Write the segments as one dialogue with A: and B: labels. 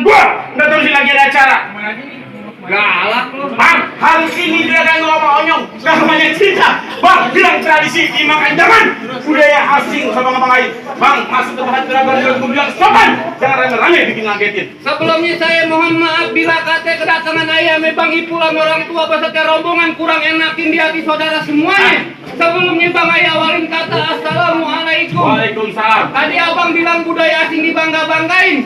A: juragan gua. Nggak tahu sih lagi ada acara.
B: Galak lu.
A: Bang, hari ini juragan gua sama Onyong namanya cerita. Bang, bilang tradisi dimakan jangan budaya asing sama abang lain. Bang, masuk ke tempat juragan gua bilang sopan. Jangan rame-rame bikin ngagetin.
B: Sebelumnya saya mohon maaf bila kata kedatangan ayah Bang Ipul sama orang tua beserta rombongan kurang enakin di hati saudara semuanya. Sebelumnya Bang Ayah awalin kata Assalamualaikum.
A: Waalaikumsalam.
B: Tadi abang bilang budaya asing dibangga-banggain.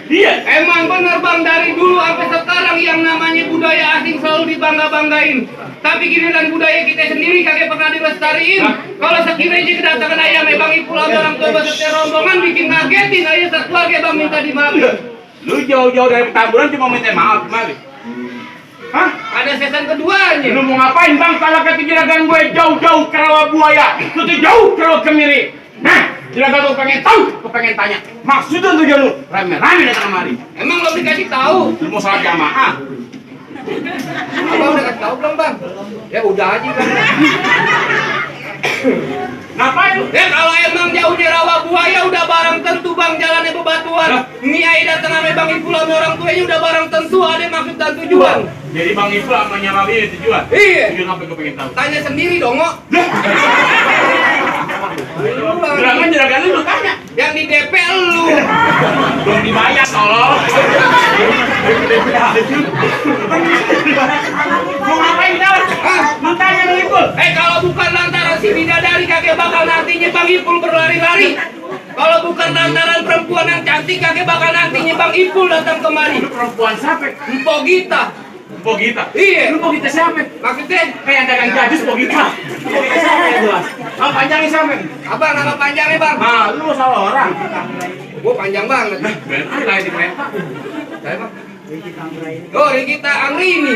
A: Iya.
B: Emang bener bang, dari dulu sampai sekarang yang namanya budaya asing selalu dibangga-banggain. Tapi giliran budaya kita sendiri kagak pernah dilestariin. Kalau sekiranya kedatangan ayah Bang Ipul sama orang tua beserta rombongan bikin ngagetin ayah sekeluarga bang minta dimaafin.
A: Lu jauh-jauh dari Petamburan cuma minta maaf, mari. Hah?
B: Ada season keduanya.
A: Lu mau ngapain bang kalau kata juragan gue jauh-jauh ke Rawa Buaya? Itu tuh jauh ke Rawa Kemiri. Nah, juragan gue pengen tahu, gue pengen tanya. Maksudnya tujuan lu rame-rame datang kemari.
B: Emang lo dikasih tahu?
A: Lu mau salat jamaah?
B: Abang udah kasih tahu belum bang? Ya udah aja bang.
A: Ngapain lu?
B: Ya kalau emang jauhnya Rawa Buaya udah barang tentu bang jalannya bebatuan. Ini ayah datang sama Bang Ipul sama orang tuanya udah barang tentu ada maksud dan tujuan.
A: Jadi bang Ipul sama nyamabi tujuan?
B: Iya.
A: Tujuan apa gue pengen tahu?
B: Tanya sendiri dong kok.
A: Juragan lu tanya.
B: Yang di DP lu.
A: Belum dibayar tolong. Mau ngapain dah?
B: Hah?
A: Lu tanya Bang Ipul.
B: Kalau bukan lantaran si bidadari kakek bakal nantinya Bang Ipul berlari-lari. Kalau bukan lantaran perempuan yang cantik kakek bakal nantinya Bang Ipul datang kemari.
A: Lu perempuan siapa?
B: Empok Gita.
A: Empok Gita?
B: Iya.
A: Lu Empok Gita siapa?
B: Maksudnya?
A: Kayak dagang gajus Empok Gita. Empok Gita siapa ya jelas? Nama panjangnya siapa?
B: Abang nama panjangnya bang?
A: Nah, lu salah orang.
B: Gua panjang banget.
A: Benar lain di kereta.
B: Saya bang. Oh, Rikita Angrini.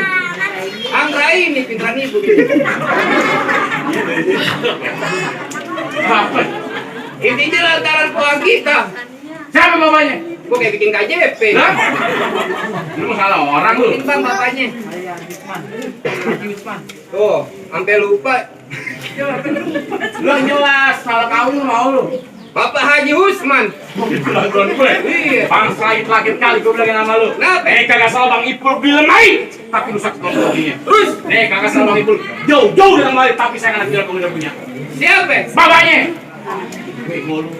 B: Anggraini pinteran ibu.
A: Apa?
B: Intinya lantaran pohon kita.
A: Siapa bapaknya?
B: Gua kayak bikin KJP.
A: Hah? Lu salah orang lu.
B: Ini bang bapaknya. Tuh, sampai lupa.
A: Lu jelas salah kau lu mau lu.
B: Bapak Haji Usman.
A: Laguan gue.
B: Iya.
A: Bangsa itu lagi kali gue bilangin nama lu.
B: Kenapa?
A: Kagak salah Bang Ipul bilang main. Tapi rusak teknologinya.
B: Terus?
A: Kagak salah Bang Ipul. Jauh-jauh dari kemarin tapi saya anak bilang udah punya.
B: Siapa?
A: Bapaknya. Bego lu.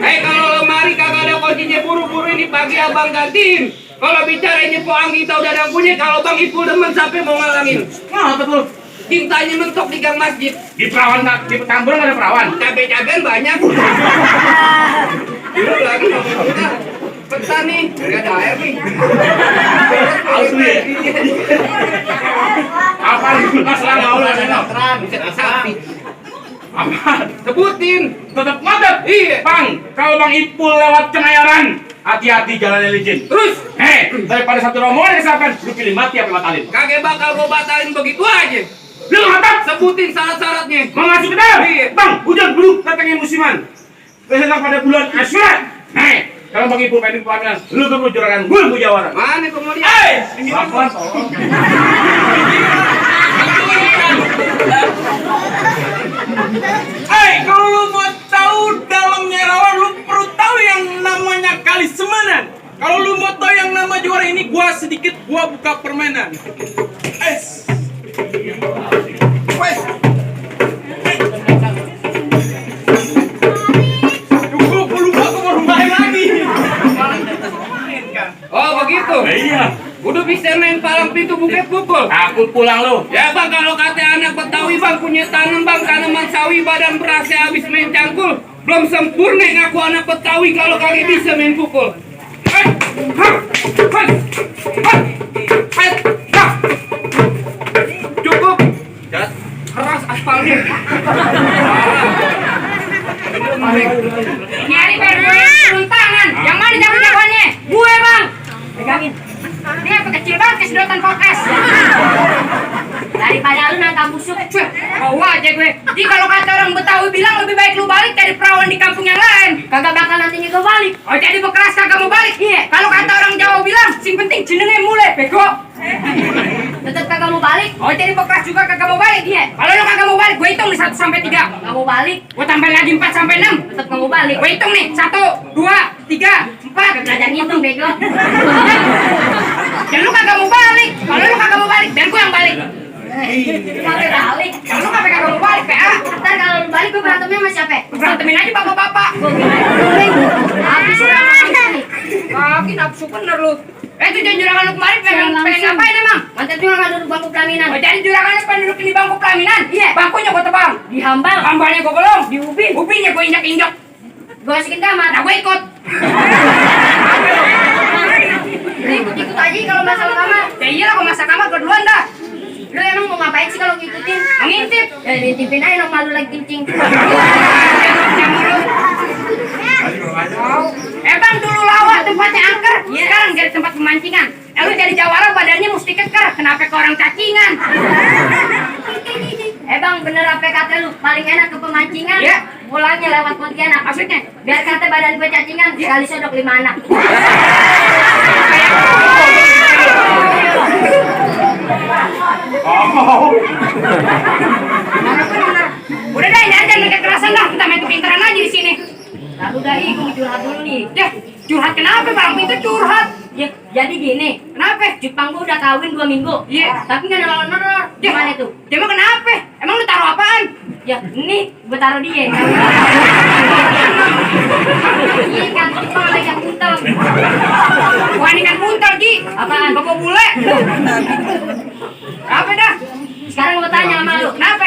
B: Kalau lemari kagak ada kuncinya buru-buru ini pagi abang gantiin. Kalau bicaranya poang kita udah ada punya, kalau Bang Ipul demen sampai mau ngalangin.
A: Ngapa tuh?
B: Cintanya mentok di gang masjid.
A: Di perawan di Petamburan ada perawan.
B: Cabai-cabean banyak. Dulu lagi ngomong pesan nih, nggak ada air nih.
A: Asli ya? Apa lu masalah mau lu ada
B: Bisa sapi.
A: apa?
B: Sebutin.
A: Tetap ngotot.
B: Iya.
A: Bang, kalau Bang Ipul lewat Kenayaran, hati-hati jalannya licin.
B: Terus?
A: Daripada satu rombongan kesalahan, lu pilih mati apa batalin?
B: Kagak bakal gua batalin begitu aja.
A: Lu ngotot.
B: Sebutin syarat-syaratnya.
A: Mau ngasih pedal?
B: Iya.
A: Bang, hujan belum datangnya musiman. Biasanya pada bulan Asyura. Kalau Bang Ipul pengen pelaminan, lu tunggu juragan gue mujawara.
B: Mana kemudian?
A: Lakukan tolong.
C: Kalau lu mau tahu dalamnya rawan, lu perlu tahu yang namanya Kali Semanan. Kalau lu mau tahu yang nama juara ini, gua buka permainan. Cukup, lu lupa aku baru main lagi.
B: Oh begitu?
A: Iya.
B: Udah bisa main palang pintu bukit pukul.
A: Takut pulang lu.
B: Ya bang, kalau kata anak Betawi bang punya tanam bang, tanaman sawi badan berasnya habis main cangkul. Belum sempurna ngaku anak Betawi kalau kagak bisa main pukul. Cukup. Keras aspalnya.
D: Nyari turun tangan. Yang mana jago-jagoannya? Gue bang. Pegangin. Dia kecil banget kesedotan kulkas. Daripada lu nangkap busuk. Mau aja gue. Jadi kalau kata orang Betawi bilang lebih baik lu balik dari perawan di kampung yang lain. Kagak bakal nantinya gue balik. Oh jadi bekeras kagak mau balik? Iya. Kalau kata orang Jawa bilang, sing penting jenenge mulai. Bego. Tetep kagak mau balik? Oh jadi bekeras juga kagak mau balik? Iya. Kalau lu kagak mau balik, gue hitung nih 1 sampai 3. Kagak mau balik? Gue tambah lagi 4 sampai 6. Tetep kagak mau balik. Gue hitung nih 1, 2, 3, 4, 4. Belajar ngitung bego. Dan lu kagak mau balik. Kalau lu kagak mau balik, biar gua yang balik. Sampai balik. Kalau lu kagak mau balik, PA. Ntar kalau lu balik gua berantemnya sama siapa? Berantemin aja bapak-bapak. Gua habis udah nih. Kaki nafsu bener lu. Itu juragan lu kemarin pengen ngapain emang? Mantan cuma nggak duduk bangku pelaminan. Oh, jadi juragan lu pengen duduk di bangku pelaminan? Iya. Bangkunya gua tebang. Dihambal. Hambalnya gua golong. Diubin. Ubinnya gua injak-injak. Gua masukin kamar. Nah, gua ikut. Ikut aja kalau masalah kamar. Ya iyalah, kalau masalah kamar gua duluan dah. Lu emang mau ngapain sih kalau ngikutin? Ngintip. Ya ngintipin aja dong, malu lagi kencing. Bang, dulu lawak tempatnya angker, sekarang jadi tempat pemancingan. Lu jadi jawara badannya mesti keker, kenapa ke orang cacingan? Bang, bener apa kata lu? Paling enak ke pemancingan? Ya. Pulangnya lewat Pontianak. Maksudnya? Biar kata badan gue cacingan, sekali sodok 5 anak. Udah dah, jangan kekerasan dah, kita main kepintaran aja di sini. Lalu dah, gue mau curhat dulu nih. Ya, curhat kenapa bang? Itu curhat. Ya, jadi gini. Kenapa? Jepang gue udah kawin 2 minggu. Iya. Tapi nggak ada honor. Gimana itu? Dia mah kenapa? Emang lu taruh apaan? Ya, ini gue taruh dia. Iya kan, Jepang ada ikan buntel. Bukan ikan buntel, Ji. Apaan? Bapak bule. Apa dah? Sekarang gue tanya sama lu. Kenapa?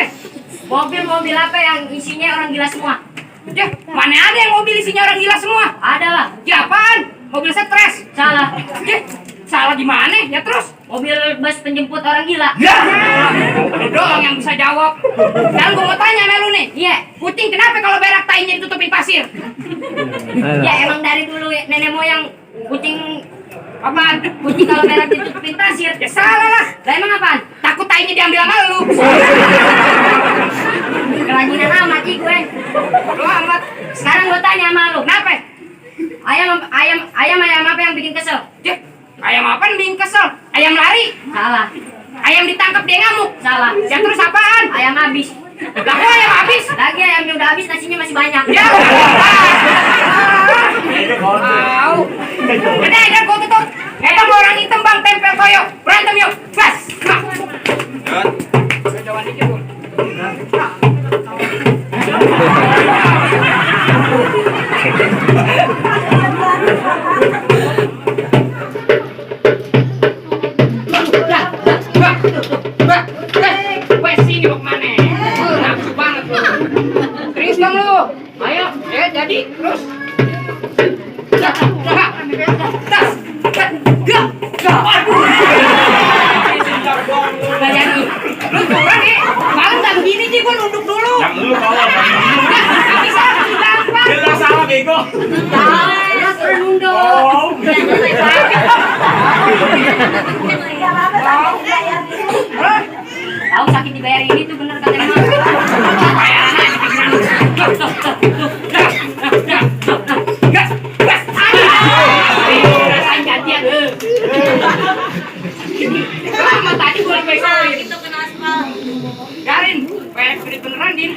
D: Mobil-mobil apa yang isinya orang gila semua? Ya, mana ada yang mobil isinya orang gila semua? Ada lah. Ya apaan? Mobil stres. Salah. Ya, salah gimana? Ya terus? Mobil bus penjemput orang gila. Ya, lu doang yang bisa jawab. Sekarang gue mau tanya sama lu nih. Iya. Kucing kenapa kalau berak tainya ditutupin pasir? Ya emang dari dulu ya, nenek moyang kucing apaan? Kucing kalau berak ditutupin pasir. Ya salah lah. Lah emang apaan? Takut tainya diambil sama lu. Kerajinan amat sih gue. Lu amat. Sekarang gue tanya sama lu, kenapa? Ayam apa yang bikin kesel? Ayam apa yang bikin kesel? Ayam lari? Salah. Ayam ditangkap dia ngamuk? Salah. Ya terus apaan? Ayam habis. Lah kok ayam habis? Lagi ayamnya udah habis, nasinya masih banyak. Ya. Tahu. Udah gua tutup. Kita mau orang hitam bang, tempel toyo. Berantem yuk. Gas. Jawan dikit, Bu. Sini mau kemana? Nafsu banget lu. Serius bang lu? Ayo, ya jadi terus. Gak jadi. Lu kurang ya? Malam gak begini sih, gua nunduk dulu.
A: Yang lu bawa
D: Gak bisa, gampang.
A: jelas salah bego.
D: Jelas nunduk. Tahu sakit dibayar ini tuh bener kata emang. Bayaran aja pikiran. Gas. Rasain gantian. Lama tadi gua pegoin. Itu kena aspal. Garin, kayak kredit beneran din.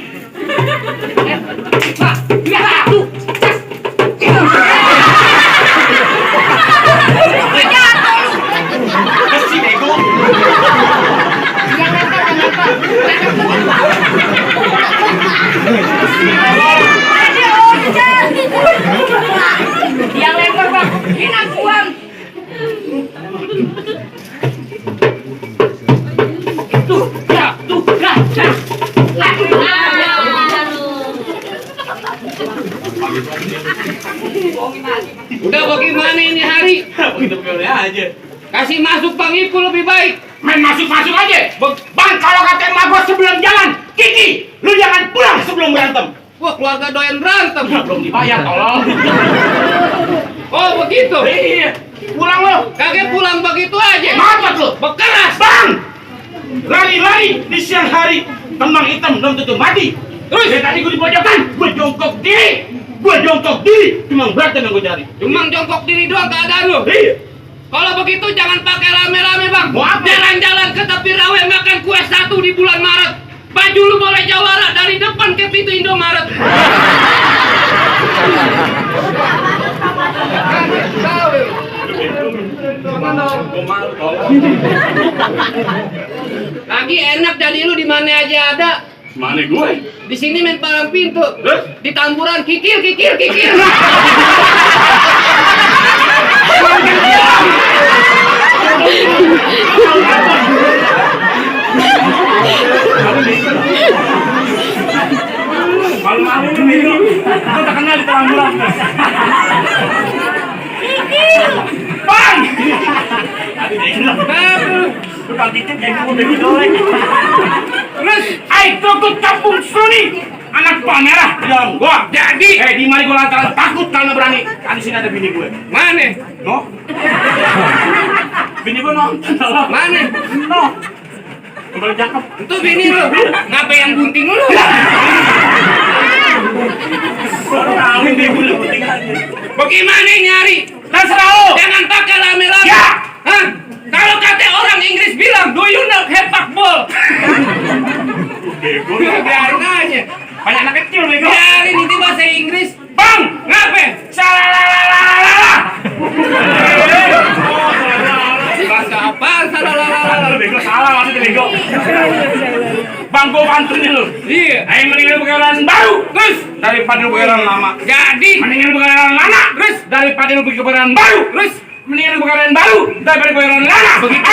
D: Wah, iya tuh.
A: Kasih bego.
D: Yang lempar. Yang lempar bang, ini akuan. Tuh.
B: Udah bagaimana ini hari?
A: Begitu boleh aja.
B: Kasih masuk Bang Ipul lebih baik.
A: Main masuk aja. Bang, kalau kata emak gua sebelum jalan, Kiki, lu jangan pulang sebelum berantem.
B: Wah, keluarga doyan berantem.
A: Belum dibayar, tolong.
B: Oh, begitu.
A: Iya, pulang lu.
B: Kagak pulang begitu aja.
A: Mampet lu.
B: Bekeras.
A: Bang, lari-lari di siang hari, kembang hitam belum tentu mati. Terus dari tadi gua di pojokan, gua jongkok diri, cuma berantem yang gua cari.
B: Cuma jongkok diri doang keadaan lu.
A: Iya.
B: Kalau begitu jangan pakai rame-rame bang.
A: Mau apa?
B: Jalan-jalan ke tepi rawa makan kue 1 di bulan Maret. Baju lu boleh jawara dari depan ke pintu Indomaret. Tahu. Mana? Lagi enak jadi lu di mana aja ada.
A: Mana gue?
B: Di sini main palang pintu. Di tamburan kikir.
A: Malu-malu nih lu. Lu tak kenal di Tamburan. Bang! Tadi dia bilang, tukang titik kayak gue bego dolek. Terus, tukut kampung Suni. Anak pamerah bilang gua. Jadi, di mari gua lantaran takut karena berani. Kan di sini ada bini gue.
B: Mana?
A: No? Bini gue nonton.
B: Mana?
A: No. Kembali cakep.
B: Itu bini lu. Ngapa yang gunting lu?
A: Baru tahu ini gue gunting aja.
B: Bagaimana nyari?
A: Terserah lu.
B: Jangan pakai lame-lame.
A: Ya.
B: Hah? Kalau kata orang Inggris bilang, do you know sepak bola?
A: Bego.
B: Biarin aja.
A: Banyak anak kecil bego.
B: Biarin itu bahasa Inggris.
A: Bang,
B: Ngapa?
A: salah.
B: Bahasa apa? Salah.
A: Bego salah maksudnya bego. Bang, gua bantu nih lu.
B: Iya.
A: Ayo mendingan begaran baru, terus daripada lu begaran lama.
B: Jadi,
A: Mendingan begaran lama, terus daripada lu bikin begaran baru, terus mendingan begaran baru daripada begaran lama. Begitu.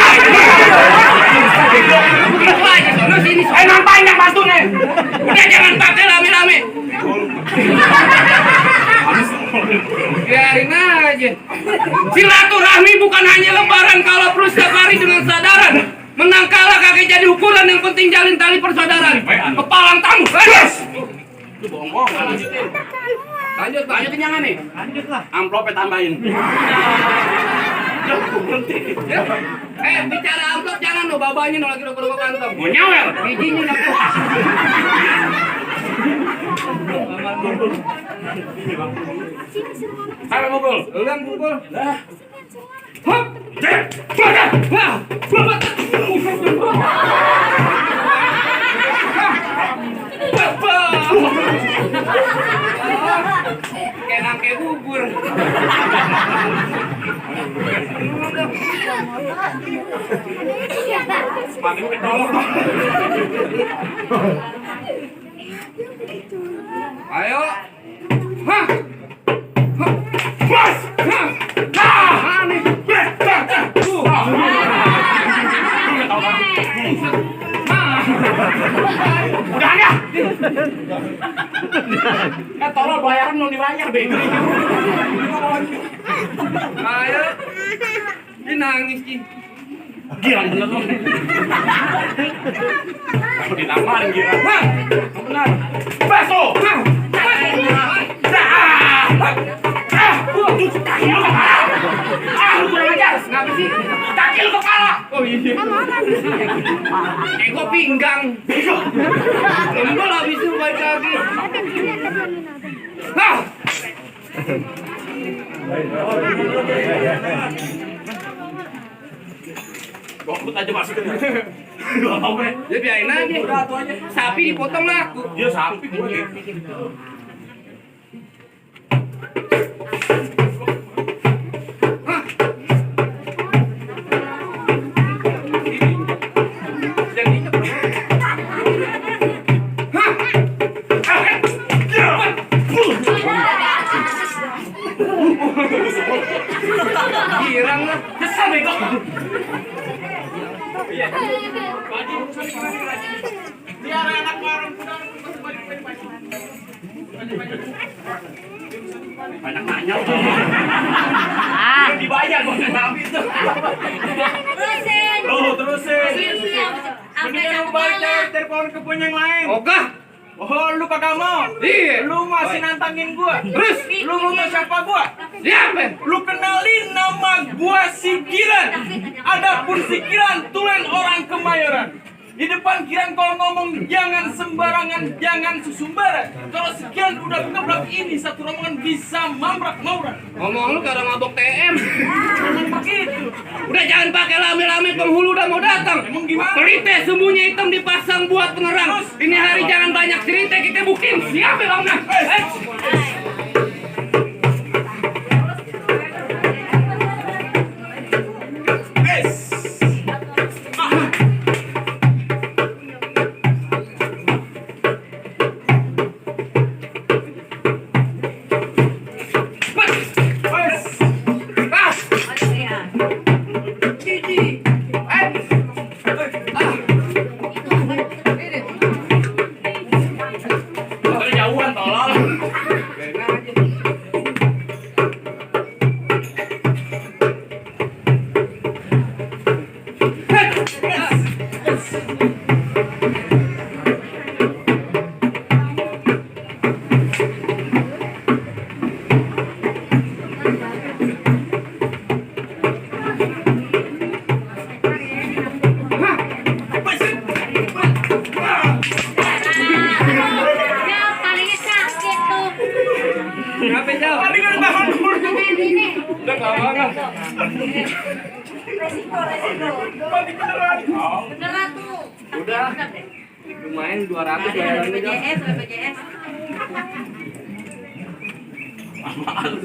B: begitu aja. Lu sini.
A: Ayo ngapain yang bantunya?
B: Udah jangan pakai lame-lame. Biarin aja. Silaturahmi bukan hanya lebaran kalau perlu setiap hari dengan sadaran. Menang kalah kagak jadi ukuran, yang penting jalin tali persaudaraan. Kepalang tamu. Yes.
A: Lu bohong, lanjutin. Lanjutin yang aneh. Lanjut lah. Amplopnya tambahin.
B: Bicara amplop jangan lo, babanya no lagi rokok kantong.
A: Mau nyawel?
B: Bijinya nak.
A: Sampai pukul.
B: Ulang pukul.
A: Hop.
B: Kayak nangke bubur.
A: Mati gue ketolong.
B: Ayo. Hah.
A: Bos.
B: Mana?
A: Udah ya. Tolong bayaran mau dibayar bego.
B: Ayo. Dia nangis Ki.
A: Gila bener lu. Aku ditamparin gila.
B: Hah.
A: Benar. Baso. Lu kurang ajar.
B: Kenapa sih?
A: Kaki lu kepala.
B: Oh iya. Ego pinggang.
A: Bego.
B: Lembel habis itu balik lagi. Hah.
A: Gokut aja masukin. Gua mau gue.
B: Ya biarin aja. Sapi dipotong laku.
A: Dia sapi gue.
B: Hah. Girang lah.
A: Kesel bego. Biar anak warung banyak nanya. Dibayar kok habis tuh.
D: Terusin.
A: Terusin.
C: Mendingan lu balik dari pohon ke pohon yang lain.
B: Ogah.
C: Oh, lu kagak mau?
B: Iya.
C: Lu masih nantangin gua.
B: Terus?
C: Lu mau siapa gua?
B: Siapa?
C: Lu kenalin nama gua si Kiran. Adapun si Kiran tulen orang Kemayoran. Di depan Kiran kalau ngomong jangan sembarangan, jangan sesumbaran. Kalau si Kiran udah ngeblok ini satu rombongan bisa mambrak-mauran.
B: Ngomong lu kadang mabok TM.
C: Jangan begitu.
B: Udah jangan pakai lame-lame, penghulu udah mau datang.
C: Emang gimana?
B: Pelite sembunyi hitam dipasang buat penerang. Ini hari jangan banyak cerita, kita bukin. Siapa bang?
D: Resiko.
A: Mati beneran. Oh.
D: Beneran tuh.
B: Udah.
D: Bener deh.
B: Lumayan 200
D: Ada
B: bayaran aja.
D: BPJS.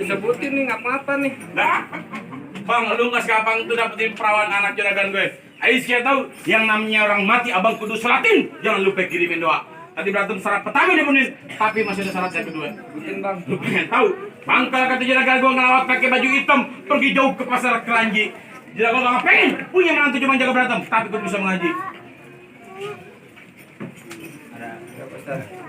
B: Disebutin nih nggak apa-apa nih.
A: Nah, Bang, lu nggak gampang tuh dapetin perawan anak juragan gue. Aisyah tahu yang namanya orang mati abang kudu selatin. Jangan lupa kirimin doa. Tadi berantem syarat pertama dipenuhi, tapi masih ada syarat yang kedua.
B: Sebutin bang.
A: Lu pengen tahu? Bang, kalau kata juragan gue ngelawat pakai baju hitam, pergi jauh ke pasar Keranji. Juragan gue nggak pengen punya menantu cuma jaga berantem, tapi kudu bisa mengaji.
B: Ada Ustaz.